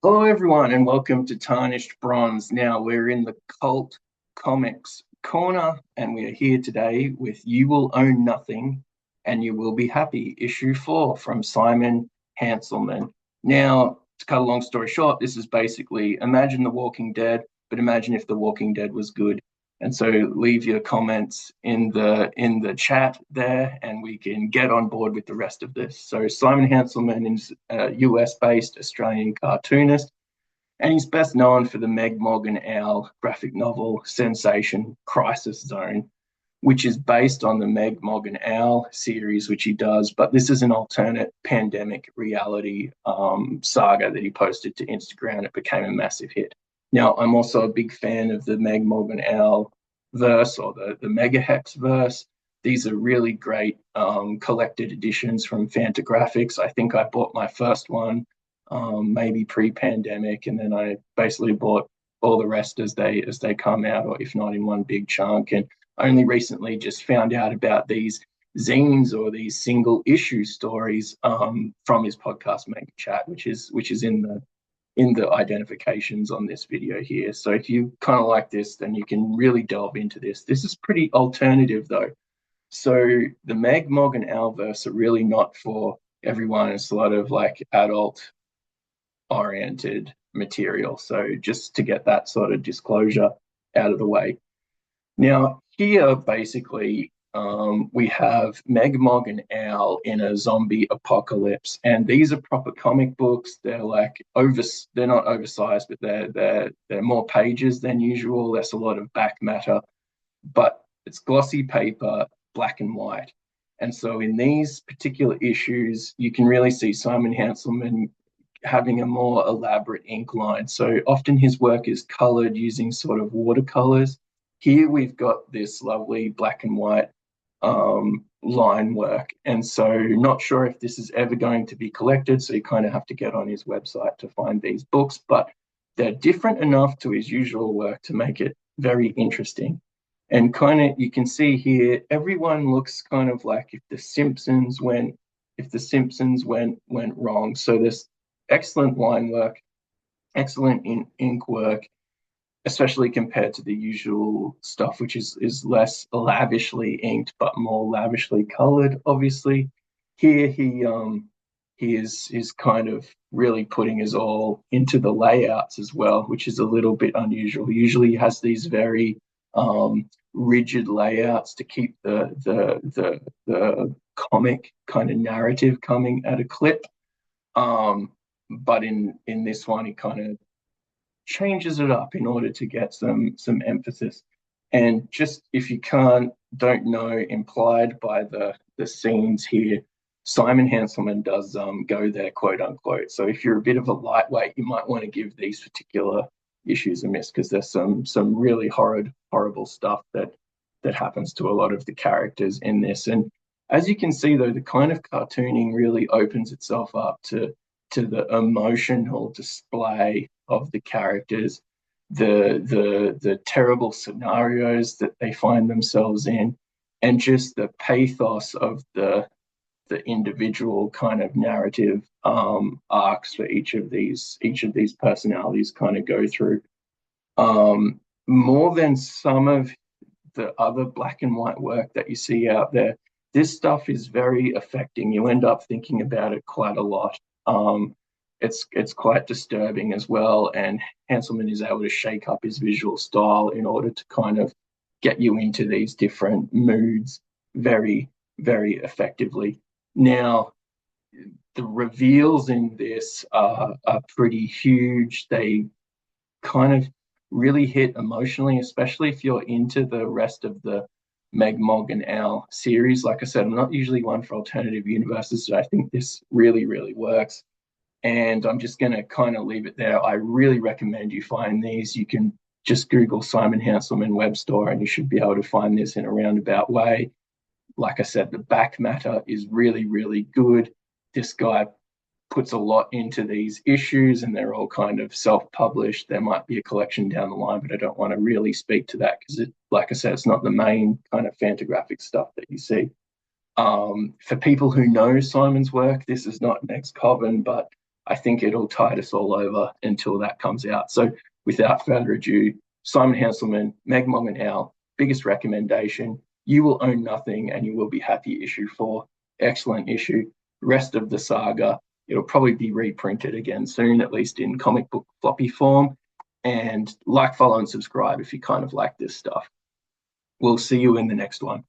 Hello, everyone, and welcome to Tarnished Bronze. Now, we're in the Cult Comics corner, and we are here today with You Will Own Nothing and You Will Be Happy, issue 4 from Simon Hanselmann. Now, to cut a long story short, this is basically imagine The Walking Dead, but imagine if The Walking Dead was good. And so leave your comments in the chat there, and we can get on board with the rest of this. So Simon Hanselmann is a US-based Australian cartoonist, and he's best known for the Meg Morgan Owl graphic novel sensation Crisis Zone, which is based on the Meg Morgan Owl series, which he does. But this is an alternate pandemic reality saga that he posted to Instagram. It became a massive hit. Now, I'm also a big fan of the Meg Morgan Owl verse, or the Megahex-verse. These are really great collected editions from Fantagraphics. I think I bought my first one maybe pre-pandemic, and then I basically bought all the rest as they come out, or if not in one big chunk. And I only recently just found out about these zines, or these single issue stories, from his podcast Mega Chat, which is in the identifications on this video here. So if you kind of like this, then you can really delve into this. This is pretty alternative though. So the Meg Morgan Alverse are really not for everyone. It's a lot of like adult oriented material. So just to get that sort of disclosure out of the way. Now here, basically, we have Meg Morgan Owl in a zombie apocalypse, and these are proper comic books. They're like they're not oversized, but they're more pages than usual. There's a lot of back matter, but it's glossy paper, black and white. And so in these particular issues, you can really see Simon Hanselmann having a more elaborate ink line. So often his work is colored using sort of watercolors. Here we've got this lovely black and white line work. And so not sure if this is ever going to be collected. So you kind of have to get on his website to find these books, but they're different enough to his usual work to make it very interesting. And kind of, you can see here, everyone looks kind of like if the Simpsons went wrong. So there's excellent line work, excellent ink work, especially compared to the usual stuff, which is less lavishly inked but more lavishly colored. Obviously, here he is kind of really putting his all into the layouts as well, which is a little bit unusual. Usually, he has these very rigid layouts to keep the comic kind of narrative coming at a clip. But in this one, he kind of changes it up in order to get some emphasis. And just if you don't know, implied by the scenes here, Simon Hanselmann does go there, quote unquote. So if you're a bit of a lightweight, you might want to give these particular issues a miss, because there's some really horrible stuff that happens to a lot of the characters in this. And as you can see though, the kind of cartooning really opens itself up to the emotional display of the characters, the terrible scenarios that they find themselves in, and just the pathos of the individual kind of narrative arcs for each of these personalities kind of go through. More than some of the other black and white work that you see out there, this stuff is very affecting. You end up thinking about it quite a lot. It's quite disturbing as well, and Hanselmann is able to shake up his visual style in order to kind of get you into these different moods very, very effectively. Now, the reveals in this are pretty huge. They kind of really hit emotionally, especially if you're into the rest of the Meg Morgan Owl series. Like I said, I'm not usually one for alternative universes, so I think this really, really works. And I'm just going to kind of leave it there. I really recommend you find these. You can just Google Simon Hanselmann web store, and you should be able to find this in a roundabout way. Like I said, the back matter is really, really good. This guy puts a lot into these issues, and they're all kind of self-published. There might be a collection down the line, but I don't want to really speak to that because, like I said, it's not the main kind of Fantagraphic stuff that you see. For people who know Simon's work, this is not next Coven, but I think it'll tide us all over until that comes out. So without further ado, Simon Hanselmann, Meg Mong and Al, biggest recommendation. You Will Own Nothing and You Will Be Happy, issue 4. Excellent issue. Rest of the saga, it'll probably be reprinted again soon, at least in comic book floppy form. And like, follow, and subscribe if you kind of like this stuff. We'll see you in the next one.